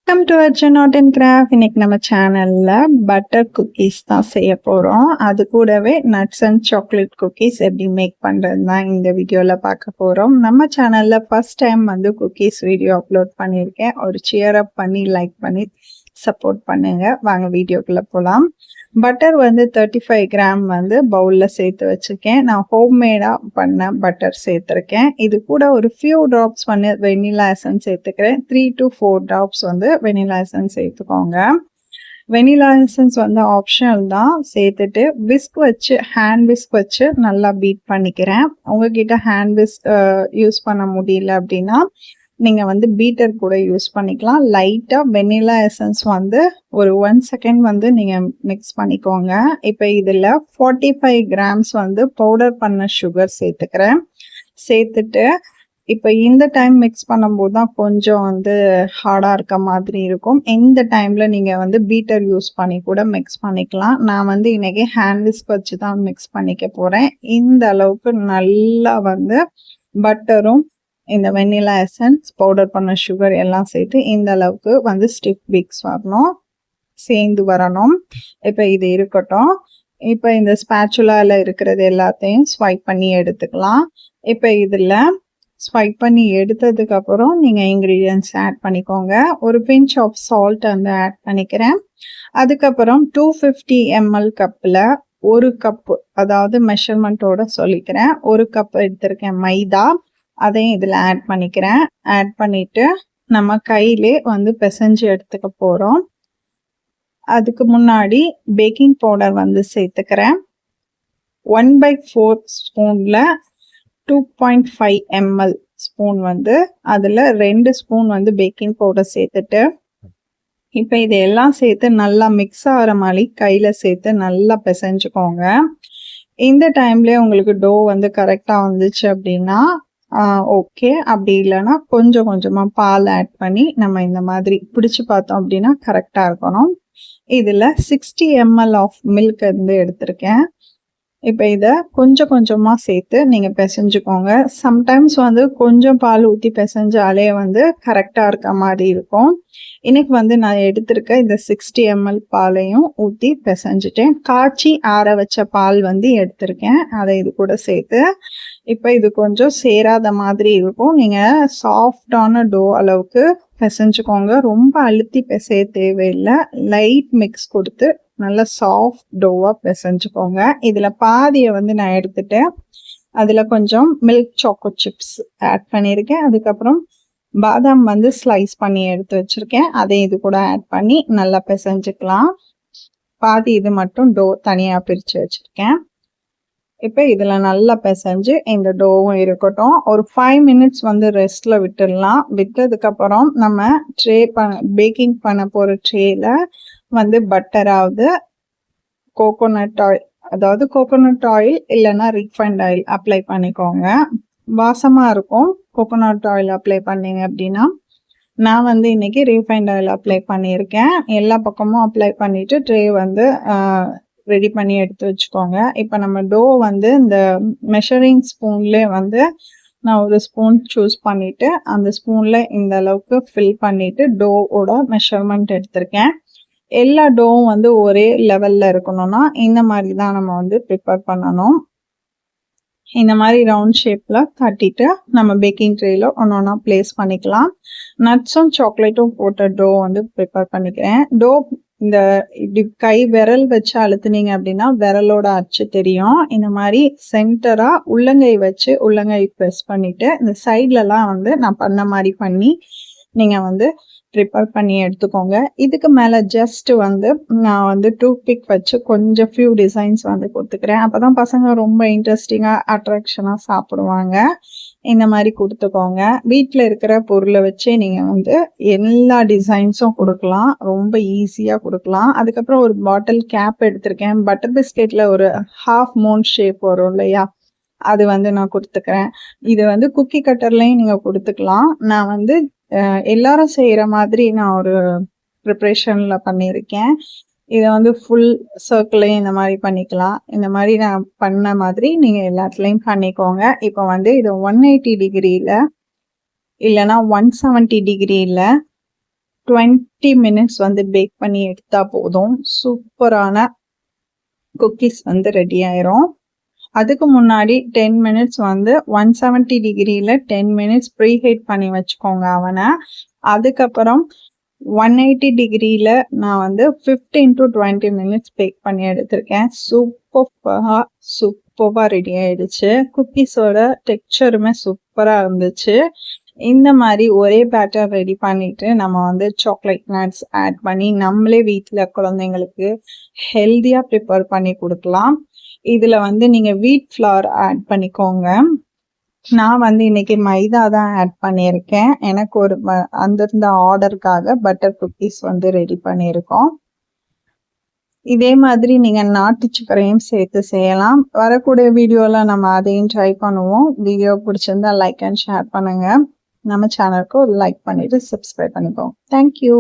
Welcome to Arjun art and craft. இன்னைக்கு நம்ம சேனல்ல பட்டர் குக்கீஸ் தான் செய்ய போறோம். அது கூடவே நட்ஸ் அண்ட் சாக்லேட் குக்கீஸ் எப்படி மேக் பண்றது தான் இந்த வீடியோல பார்க்க போறோம். நம்ம சேனல்ல first time cookies video upload பண்ணியிருக்கேன். ஒரு சியர் அப் பண்ணி லைக் பண்ணி சப்போர்ட் பண்ணுங்க. வாங்க வீடியோக்குள்ள போலாம். பட்டர் 35 கிராம் பவுல்ல சேர்த்து வச்சிருக்கேன். நான் ஹோம்மேடா பண்ண பட்டர் சேர்த்திருக்கேன். இது கூட ஒரு ஃபியூ ட்ராப்ஸ் வெனிலா எசன்ஸ் சேர்த்துக்கிறேன். 3 to 4 ட்ராப்ஸ் வெனிலா எசன்ஸ் சேர்த்துக்கோங்க. வெனிலா எசன்ஸ் ஆப்ஷனல் தான். சேர்த்துட்டு ஹேண்ட் விஸ்க் வச்சு நல்லா பீட் பண்ணிக்கிறேன். உங்ககிட்ட ஹேண்ட் விஸ்க் யூஸ் பண்ண முடியல அப்படின்னா நீங்க பீட்டர் கூட யூஸ் பண்ணிக்கலாம். லைட்டா வெனிலா எசன்ஸ் ஒரு 1 செகண்ட் நீங்க மிக்ஸ் பண்ணிக்கோங்க. இப்ப இதுல 45 கிராம்ஸ் பவுடர் பண்ண சுகர் சேர்த்துக்கிறேன். சேர்த்துட்டு இப்ப இந்த டைம் மிக்ஸ் பண்ணும்போது தான் கொஞ்சம் ஹார்டா இருக்க மாதிரி இருக்கும். இந்த டைம்ல நீங்க பீட்டர் யூஸ் பண்ணி கூட மிக்ஸ் பண்ணிக்கலாம். நான் இன்னைக்கு ஹேண்ட் விஸ்க் வச்சு தான் மிக்ஸ் பண்ணிக்க போறேன். இந்த அளவுக்கு நல்லா பட்டரும் இந்த வெனிலா எசன்ஸ் பவுடர் பண்ண சுகர் எல்லாம் சேர்த்து இந்த அளவுக்கு ஸ்டிஃப் மிக்ஸ் சேர்ந்து வரணும். இப்ப இது இருக்கட்டும். இப்ப இந்த ஸ்பேச்சுலால இருக்கிறது எல்லாத்தையும் ஸ்வைப் பண்ணி எடுத்துக்கலாம். இப்ப இதுல ஸ்வைப் பண்ணி எடுத்ததுக்கு அப்புறம் நீங்க இன்கிரீடியன்ட்ஸ் ஆட் பண்ணிக்கோங்க. ஒரு பிஞ்ச் ஆஃப் சால்ட் ஆட் பண்ணிக்கிறேன். அதுக்கப்புறம் 250 ml கப்ல ஒரு கப், அதாவது மெஷர்மெண்ட்டோட சொல்லிக்கிறேன், ஒரு கப் எடுத்திருக்கேன் மைதா. அதையும் இதுல ஆட் பண்ணிக்கிறேன். ஆட் பண்ணிட்டு நம்ம கையிலே பிசைஞ்சு எடுத்துக்க போறோம். அதுக்கு முன்னாடி பேக்கிங் பவுடர் சேர்த்துக்கிறேன். 1/4 ஸ்பூன்ல 2.5 ml ஸ்பூன் அதுல 2 ஸ்பூன் பேக்கிங் பவுடர் சேர்த்துட்டு இப்ப இதெல்லாம் சேர்த்து நல்லா மிக்ஸ் ஆகிற மாதிரி கையில சேர்த்து நல்லா பிசைஞ்சுக்கோங்க. இந்த டைம்லயே உங்களுக்கு டோ கரெக்டா வந்துச்சு அப்படின்னா ஓகே. அப்படி இல்லைன்னா கொஞ்சம் கொஞ்சமா பால் ஆட் பண்ணி நம்ம இந்த மாதிரி பிடிச்சு பார்த்தோம் அப்படின்னா கரெக்டா இருக்கணும். இதுல 60 ml ஆஃப் மில்க் எடுத்திருக்கேன். இப்ப இத கொஞ்சம் கொஞ்சமா சேர்த்து நீங்க பிசைஞ்சுக்கோங்க. சம்டைம்ஸ் கொஞ்சம் பால் ஊத்தி பிசைஞ்சாலே கரெக்டா இருக்க மாதிரி இருக்கும். இன்னைக்கு நான் எடுத்திருக்க இந்த 60 ml பாலையும் ஊத்தி பிசைஞ்சுட்டேன். காய்ச்சி ஆற வச்ச பால் எடுத்திருக்கேன். அதை இது கூட சேர்த்து இப்ப இது கொஞ்சம் சேராத மாதிரி இருக்கும். நீங்க சாஃப்டான டோ அளவுக்கு பிசைஞ்சுக்கோங்க. ரொம்ப அழுத்தி பிசைய தேவையில்லை. லைட் மிக்ஸ் கொடுத்து நல்ல சாஃப்ட் டோவா பிசைஞ்சுக்கோங்க. இதுல பாதியை நான் எடுத்துட்டேன். அதுல கொஞ்சம் மில்க் சாக்கோ சிப்ஸ் ஆட் பண்ணியிருக்கேன். அதுக்கப்புறம் பாதாம் ஸ்லைஸ் பண்ணி எடுத்து வச்சிருக்கேன். அதை இது கூட ஆட் பண்ணி நல்லா பிசைஞ்சுக்கலாம். பாதி இது மட்டும் டோ தனியா பிரிச்சு வச்சிருக்கேன். இப்ப இதுல நல்லா பிசைஞ்சு இந்த டோவும் இருக்கட்டும். ஒரு 5 மினிட்ஸ் ரெஸ்ட்ல விட்டுடலாம். விட்டதுக்கு அப்புறம் நம்ம பேக்கிங் பண்ண போற ட்ரேல பட்டராவது கோகோனட் ஆயில், அதாவது கோகோனட் ஆயில் இல்லைன்னா ரீஃபைண்ட் ஆயில் அப்ளை பண்ணிக்கோங்க. வாசமா இருக்கும் கோகோனட் ஆயில் அப்ளை பண்ணீங்க அப்படின்னா. நான் இன்னைக்கு ரீஃபைண்ட் ஆயில் அப்ளை பண்ணியிருக்கேன். எல்லா பக்கமும் அப்ளை பண்ணிட்டு ட்ரே ரெடி பண்ணி எடுத்து வச்சுக்கோங்க. இப்ப நம்ம டோ இந்த மெஷரிங் ஸ்பூன்ல நான் ஒரு ஸ்பூன் சூஸ் பண்ணிட்டு அந்த ஸ்பூன்ல இந்த அளவுக்கு ஃபில் பண்ணிட்டு டோவோட மெஷர்மெண்ட் எடுத்திருக்கேன். எல்லா டோவும் ஒரே லெவல்ல இருக்கணும்னா இந்த மாதிரி தான் நம்ம ப்ரிப்பேர் பண்ணணும். இந்த மாதிரி ரவுண்ட் ஷேப்ல தட்டிட்டு நம்ம பேக்கிங் ட்ரேல ஒன்னொன்னா பிளேஸ் பண்ணிக்கலாம். நட்ஸும் சாக்லேட்டும் போட்ட டோ ப்ரிப்பேர் பண்ணிக்கிறேன். டோ இந்த இப்படி கை விரல் வச்சு அழுத்துனீங்க அப்படின்னா விரலோட அச்சு தெரியும். இந்த மாதிரி சென்டரா உள்ளங்கை வச்சு உள்ளங்கை ப்ரெஸ் பண்ணிட்டு இந்த சைட்ல எல்லாம் நான் பண்ண மாதிரி பண்ணி நீங்க ப்ரிப்பேர் பண்ணி எடுத்துக்கோங்க. இதுக்கு மேல ஜஸ்ட் நான் டூத் பிக் வச்சு கொஞ்சம் ஃபியூ டிசைன்ஸ் கொடுத்துக்கிறேன். அப்பதான் பசங்க ரொம்ப இன்ட்ரெஸ்டிங்கா அட்ராக்ஷனா சாப்பிடுவாங்க. இந்த மாதிரி கொடுத்துக்கோங்க. வீட்டில் இருக்கிற பொருளை வச்சே நீங்க எல்லா டிசைன்ஸும் கொடுக்கலாம். ரொம்ப ஈஸியா கொடுக்கலாம். அதுக்கப்புறம் ஒரு பாட்டில் கேப் எடுத்திருக்கேன். பட்டர் பிஸ்கெட்ல ஒரு ஹாஃப் மூன் ஷேப் வரும் இல்லையா, அது நான் கொடுத்துக்கிறேன். இது குக்கி கட்டர்லயும் நீங்க கொடுத்துக்கலாம். நான் எல்லாரும் செய்யற மாதிரி நான் ஒரு ப்ரிப்பரேஷன்ல பண்ணியிருக்கேன். இதை ஃபுல் சர்க்கிளையும் இந்த மாதிரி பண்ணிக்கலாம். இந்த மாதிரி நான் பண்ண மாதிரி நீங்க எல்லாத்துலயும் பண்ணிக்கோங்க. இப்போ இது 180 டிகிரியில இல்லைன்னா 170 டிகிரியில 20 மினிட்ஸ் வந்து பேக் பண்ணி எடுத்தா போதும். சூப்பரான குக்கீஸ் வந்து ரெடி ஆயிரும். அதுக்கு முன்னாடி 10 மினிட்ஸ் வந்து 170 டிகிரியில் 10 மினிட்ஸ் ப்ரீ ஹீட் பண்ணி வச்சுக்கோங்க அவனை. அதுக்கப்புறம் 180 டிகிரியில் நான் வந்து 15 to 20 மினிட்ஸ் பேக் பண்ணி எடுத்திருக்கேன். சூப்பராக ரெடி ஆயிடுச்சு. குக்கீஸோட டெக்ஸ்சருமே சூப்பராக இருந்துச்சு. இந்த மாதிரி ஒரே பேட்டர் ரெடி பண்ணிட்டு நம்ம வந்து சாக்லேட் நட்ஸ் ஆட் பண்ணி நம்மளே வீட்டில் குழந்தைங்களுக்கு ஹெல்த்தியாக ப்ரிப்பேர் பண்ணி கொடுக்கலாம். இதில் வந்து நீங்கள் வீட் ஃப்ளவர் ஆட் பண்ணிக்கோங்க. நான் வந்து இன்னைக்கு மைதா தான் ஆட் பண்ணியிருக்கேன். எனக்கு ஒரு அந்த ஆர்டருக்காக பட்டர் குக்கீஸ் வந்து ரெடி பண்ணியிருக்கோம். இதே மாதிரி நீங்கள் நாட்டு சக்கரையும் சேர்த்து செய்யலாம். வரக்கூடிய வீடியோவில் நம்ம அதையும் ட்ரை பண்ணுவோம். வீடியோ பிடிச்சிருந்தா லைக் அண்ட் ஷேர் பண்ணுங்கள். நம்ம சேனலுக்கு ஒரு லைக் பண்ணிவிட்டு சப்ஸ்கிரைப் பண்ணிக்கோங்க. தேங்க்யூ.